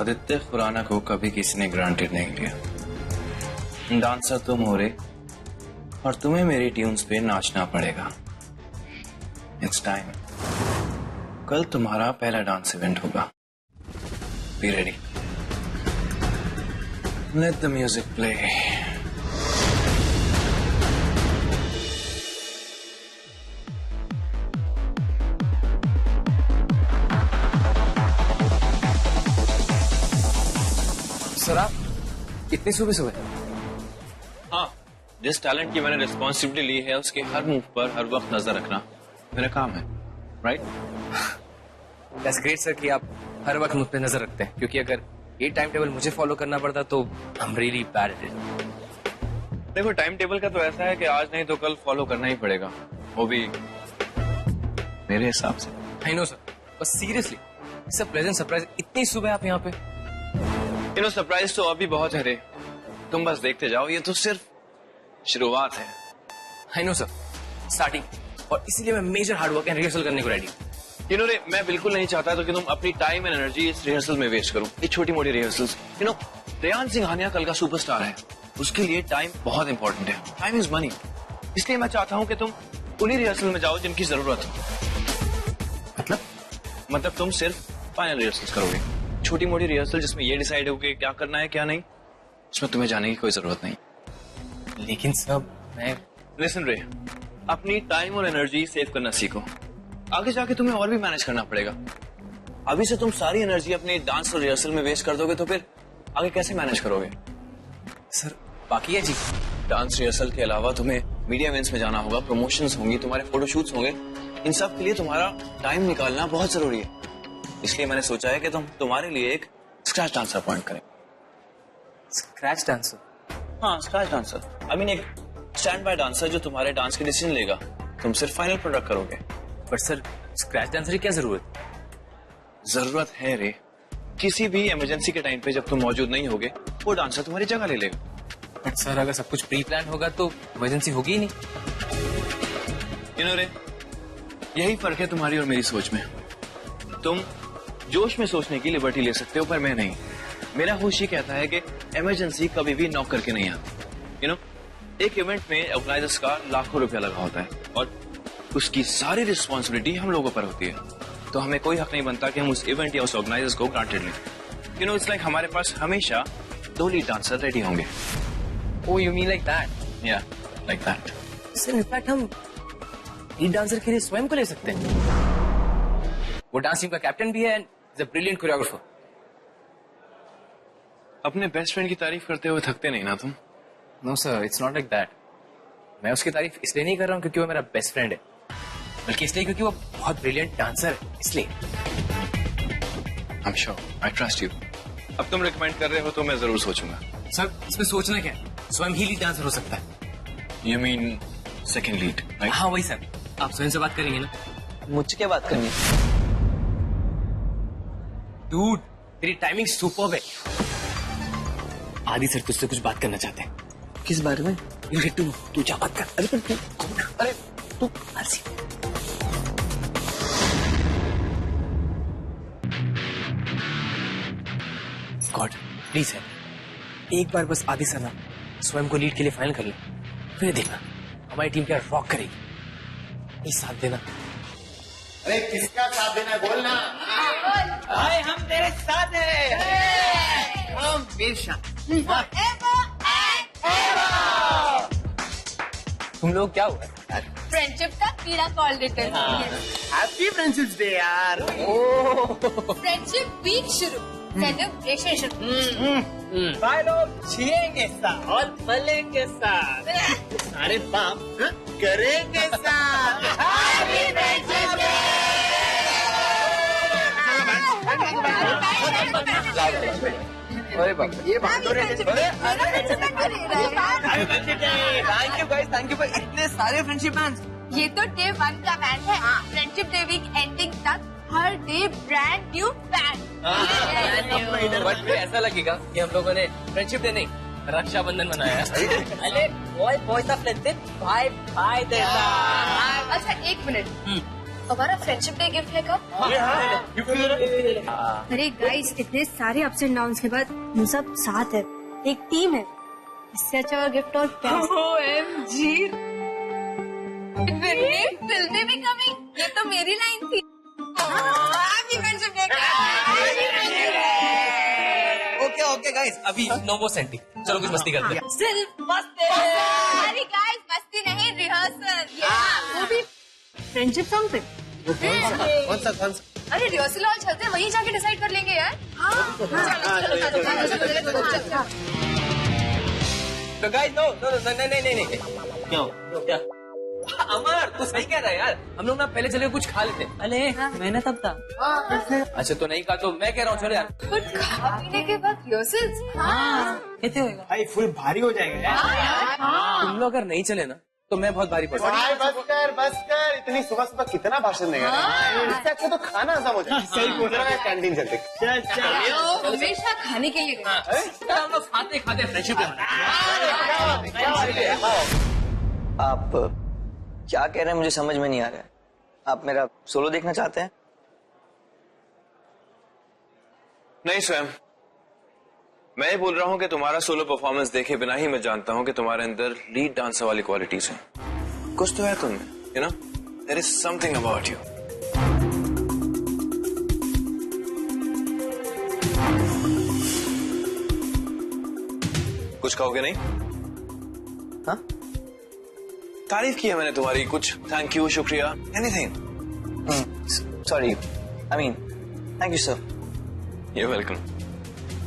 आदित्य खुराना को कभी किसी ने ग्रांटेड नहीं लिया। डांसर तुम हो रे, और तुम्हें मेरी ट्यून्स पे नाचना पड़ेगा। It's time. कल तुम्हारा पहला डांस इवेंट होगा। Be ready. Let the music play. Sir आप इतनी सुबह सुबह? हाँ, जिस टैलेंट की मैंने रिस्पॉन्सिबिलिटी ली है उसके हर मूव पर हर वक्त नजर रखना मेरा काम है, राइट? दैट्स ग्रेट सर कि आप हर वक्त मुझ पे नजर रखते हैं, क्योंकि अगर ये टाइम टेबल मुझे फॉलो करना पड़ता तो I am really bad at it. देखो, टाइम टेबल का तो ऐसा है कि आज नहीं तो कल फॉलो करना ही पड़ेगा, वो भी मेरे हिसाब से। आई नो सर, बस seriously it's a pleasant surprise. इतनी सुबह आप यहाँ पे? सरप्राइज तो अभी बहुत है रे, तुम बस देखते जाओ, ये तो सिर्फ शुरुआत है। आई नो सर, स्टार्टिंग, और इसीलिए मैं मेजर हार्डवर्क एंड रिहर्सल करने को रेडी। रे, मैं बिल्कुल नहीं चाहता तो कि तुम अपनी टाइम एंड एनर्जी इस रिहर्सल में वेस्ट करो, ये छोटी मोटी रिहर्सल्स। रेयान सिंघानिया कल का सुपरस्टार है, उसके लिए टाइम बहुत इंपॉर्टेंट है। टाइम इज मनी, इसलिए मैं चाहता हूँ कि तुम उन्हीं रिहर्सल में जाओ जिनकी जरूरत हो। मतलब तुम सिर्फ फाइनल रिहर्सल करोगे, छोटी मोटी रिहर्सल जिसमें ये डिसाइड हो कि क्या करना है क्या नहीं, उसमें तुम्हें जाने की कोई जरूरत नहीं। लेकिन सर मैं... लिसन रे, अपनी टाइम और एनर्जी सेव करना सीखो, आगे जाके तुम्हें और भी मैनेज करना पड़ेगा। अभी से तुम सारी एनर्जी अपनी डांस और रिहर्सल में वेस्ट कर दोगे तो फिर आगे कैसे मैनेज करोगे? सर बाकी है जी, डांस रिहर्सल के अलावा तुम्हें मीडिया इवेंट्स में जाना होगा, प्रमोशंस होंगी, तुम्हारे फोटोशूट्स होंगे, इन सब के लिए तुम्हारा टाइम निकालना बहुत जरूरी है। इसलिए मैंने सोचा है कि तुम्हारे लिए एक स्क्रैच डांसर अपॉइंट करें। Scratch dancer? हाँ, स्क्रैच डांसर। आई मीन एक स्टैंड बाय डांसर जो तुम्हारे डांस के डिसीजन लेगा, तुम सिर्फ फाइनल प्रोडक्ट करोगे। पर सर स्क्रैच डांसर की क्या जरूरत? जरूरत है रे, किसी भी इमरजेंसी के टाइम पे जब तुम मौजूद नहीं होगे वो डांसर तुम्हारी जगह ले लेगा। बट सर अगर सब कुछ प्री प्लान होगा तो इमरजेंसी होगी ही नहीं। रे, यही फर्क है तुम्हारी और मेरी सोच में। तुम जोश में सोचने की लिबर्टी ले सकते हो, पर मैं नहीं। मेरा होश ये कहता है कि इमरजेंसी कभी भी नॉक करके नहीं आती। एक इवेंट में ऑर्गेनाइजर्स का लाखों रुपया लगा होता है और उसकी सारी रिस्पॉन्सिबिलिटी हम लोगों पर होती है, तो हमें कोई हक नहीं बनता कि हम उस इवेंट या उस ऑर्गेनाइजर्स को ग्रांटेड लें। इट्स लाइक हमारे पास हमेशा 2 लीड डांसर रेडी होंगे। Oh, you mean like that? या लाइक दैट। सर इनफैक्ट हम लीड डांसर के लिए स्वयं को ले सकते हैं। वो डांस टीम का कैप्टन भी है and is a brilliant choreographer. अपने बेस्ट फ्रेंड की तारीफ करते हुए थकते नहीं ना तुम? No sir, it's not like that. मैं उसकी तारीफ इसलिए नहीं कर रहा हूँ क्योंकि वो मेरा बेस्ट फ्रेंड है, बल्कि इसलिए क्योंकि वो बहुत ब्रिलियंट डांसर है, इसलिए। I am sure, I trust you. अब तुम रिकमेंड कर रहे हो तो मैं जरूर सोचूंगा। सर इसमें सोचना क्या है, स्वयं ही लीड डांसर हो सकता है। You mean second lead? हाँ वही सर। आप स्वयं से बात करेंगे ना? मुझसे क्या बात करनी? डूड तेरी टाइमिंग सुपर्ब है। आदि सर तुझसे कुछ बात करना चाहते हैं। किस बारे में? You get to know. तू जा बात कर। अरे पर अरे तू हंसी। गॉड प्लीज है, एक बार बस आदि सर ना स्वयं को लीड के लिए फाइनल कर ले, फिर देखना हमारी टीम क्या रॉक करेगी। प्लीज साथ देना। अरे किसका साथ देना है बोलना। भाई हम तेरे साथ हैं। हम बेशक। तुम लोग क्या हुआ? फ्रेंडशिप का कीड़ा कॉल देते हैं। हैप्पी फ्रेंडशिप डे यार। फ्रेंडशिप वीक शुरू, सेलिब्रेशन शुरू। भाई लोग जिएंगे साथ और फलेंगे साथ, सारे पाप करेंगे साथ। Happy friendship day. अरे बाप रे, ये बात हो रही है। Thank you guys, thank you for इतने सारे फ्रेंडशिप बैंड्स। ये तो डे 1 का बैंड है। फ्रेंडशिप डे वीक एंडिंग तक हर day brand new band. But फिर ऐसा लगेगा कि हम लोगों ने फ्रेंडशिप डे नहीं रक्षाबंधन मनाया है। अरे बॉय बॉय का फ्रेंडशिप भाई भाई देता। अच्छा एक मिनट, हमारा फ्रेंडशिप डे गिफ्ट है कब? अरे गाइस, इतने सारे अप्स एंड डाउन्स के बाद हम सब साथ है, एक टीम है। इससे अच्छा और गिफ्ट और क्या? OMG! फिल्में भी कमिंग, ये तो मेरी लाइन थी। Happy friendship day! Okay guys, अभी नो मोर सेंटी, चलो कुछ मस्ती करते हैं। सिर्फ मस्ती। अरे गाइस, मस्ती नहीं, रिहर्सल। वो भी फ्रेंडशिप सॉन्ग पे। कौन सा? अरे रिहर्सल हॉल चलते हैं, वहीं जाके डिसाइड कर लेंगे यार। चलो। तो गाइस, नहीं। क्या? अमर, तू सही कह रहा है यार, हम लोग ना पहले चले कुछ खा लेते। अरे मैंने तब था। अच्छा तो नहीं कहा तो मैं कह रहा हूँ, चलो यार। कुछ खा पीने के बाद रिहर्सल। कैसे होएगा? भाई फुल भारी हो जाएगा यार। तुम लोग अगर नहीं चले ना तो मैं बहुत भारी पड़ूंगा। भाई बस कर, इतनी सुबह सुबह कितना भाषण देगा? इससे अच्छा तो खाना हजम हो जाए। सही बोल रहा है, कैंटीन चलते। चल हमेशा खाने के लिए गए। हम लोग खाते खाते फ्रेंडशिप आप क्या कह रहे हैं मुझे समझ में नहीं आ रहा है। आप मेरा सोलो देखना चाहते हैं? नहीं स्वयं, मैं ये बोल रहा हूं कि तुम्हारा सोलो परफॉर्मेंस देखे बिना ही मैं जानता हूं कि तुम्हारे अंदर लीड डांसर वाली क्वालिटीज हैं। कुछ तो है तुम में, you know, there is something about you. कुछ कहोगे नहीं? हाँ? तारीफ की है मैंने तुम्हारी, कुछ थैंक यू, शुक्रिया, anything. Sorry, I mean thank you sir. You're welcome.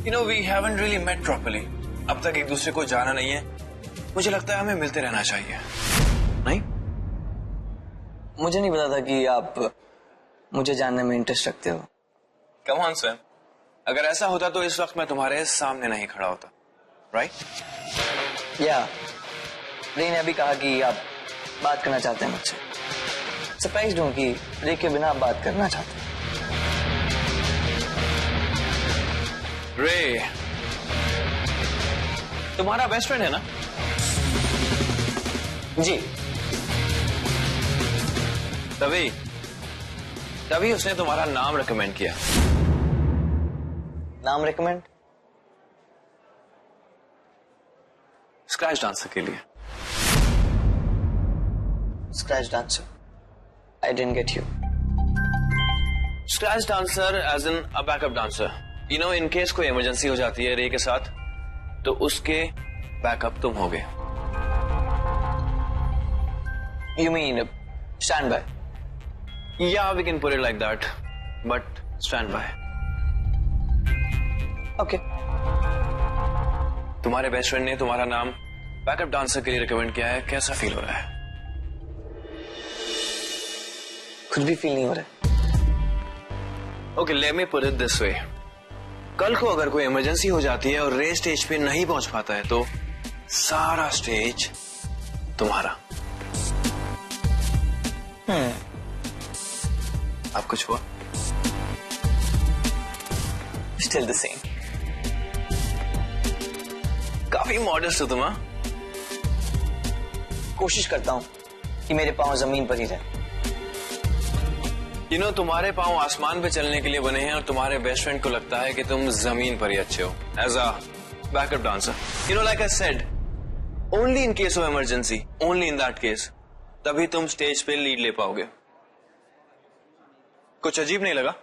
You know, we haven't really met properly. अब तक एक दूसरे को जाना नहीं है। मुझे लगता है हमें मिलते रहना चाहिए, नहीं? मुझे नहीं पता था कि आप मुझे जानने में इंटरेस्ट रखते हो। Come on, स्वयं। अगर ऐसा होता तो इस वक्त मैं तुम्हारे सामने नहीं खड़ा होता, right? या रे ने अभी कहा कि आप बात करना चाहते हैं मुझसे। सरप्राइज्ड हूँ कि रे के बिना आप बात करना चाहते हैं। रे तुम्हारा बेस्ट फ्रेंड है ना? जी। तभी उसने तुम्हारा नाम रिकमेंड किया। नाम रिकमेंड? स्क्रैच डांसर के लिए। Scratch dancer? I didn't get you. Scratch dancer as in a backup dancer. You know, in case कोई इमरजेंसी हो जाती है रे के साथ तो उसके बैकअप तुम होगे। You mean stand by? Yeah, we can put it like that, but stand by. Okay. तुम्हारे बेस्ट फ्रेंड ने तुम्हारा नाम बैकअप डांसर के लिए रिकमेंड किया है, कैसा फील हो रहा है? कुछ भी फील नहीं हो रहा। Okay, let me put it this way. कल को अगर कोई इमरजेंसी हो जाती है और रे स्टेज पे नहीं पहुंच पाता है तो सारा स्टेज तुम्हारा। अब कुछ हुआ? Still the same. काफी मॉडेस्ट हो तुम। हाँ, कोशिश करता हूं कि मेरे पांव जमीन पर ही रहे। यू नो, तुम्हारे पांव आसमान पे चलने के लिए बने हैं और तुम्हारे बेस्ट फ्रेंड को लगता है कि तुम जमीन पर ही अच्छे हो as a backup dancer. You know, like I said, only in case of emergency, only in that case तभी तुम स्टेज पे लीड ले पाओगे। कुछ अजीब नहीं लगा?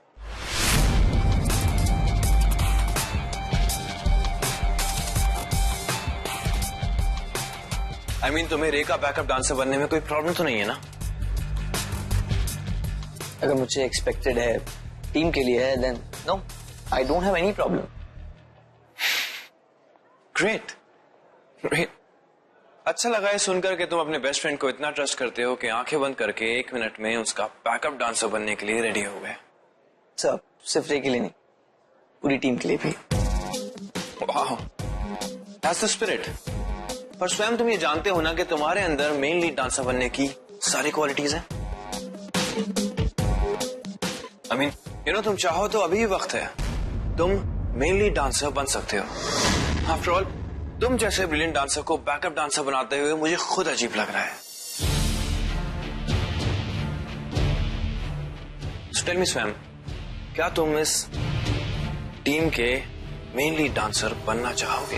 I mean, तुम्हें रे का बैकअप डांसर बनने में कोई प्रॉब्लम तो नहीं है ना? अगर मुझे एक्सपेक्टेड है, टीम के लिए है, then no, I don't have any problem. Great, great. अच्छा लगा है सुनकर कि तुम अपने बेस्ट फ्रेंड को इतना ट्रस्ट करते हो कि आंखें बंद करके 1 मिनट में उसका बैकअप डांसर बनने के लिए रेडी हो गए। सब सिर्फ रे के लिए नहीं, पूरी टीम के लिए भी। वाह, दैट्स द स्पिरिट। पर स्वयं तुम ये जानते हो ना कि तुम्हारे अंदर मेन लीड डांसर बनने की सारी क्वालिटीज हैं। आई मीन, यू नो, तुम चाहो तो अभी भी वक्त है, तुम मेन लीड डांसर बन सकते हो। आफ्टर ऑल, तुम जैसे ब्रिलियंट डांसर को बैकअप डांसर बनाते हुए मुझे खुद अजीब लग रहा है। टेल मी स्वयं, क्या तुम इस टीम के मेन लीड डांसर बनना चाहोगे?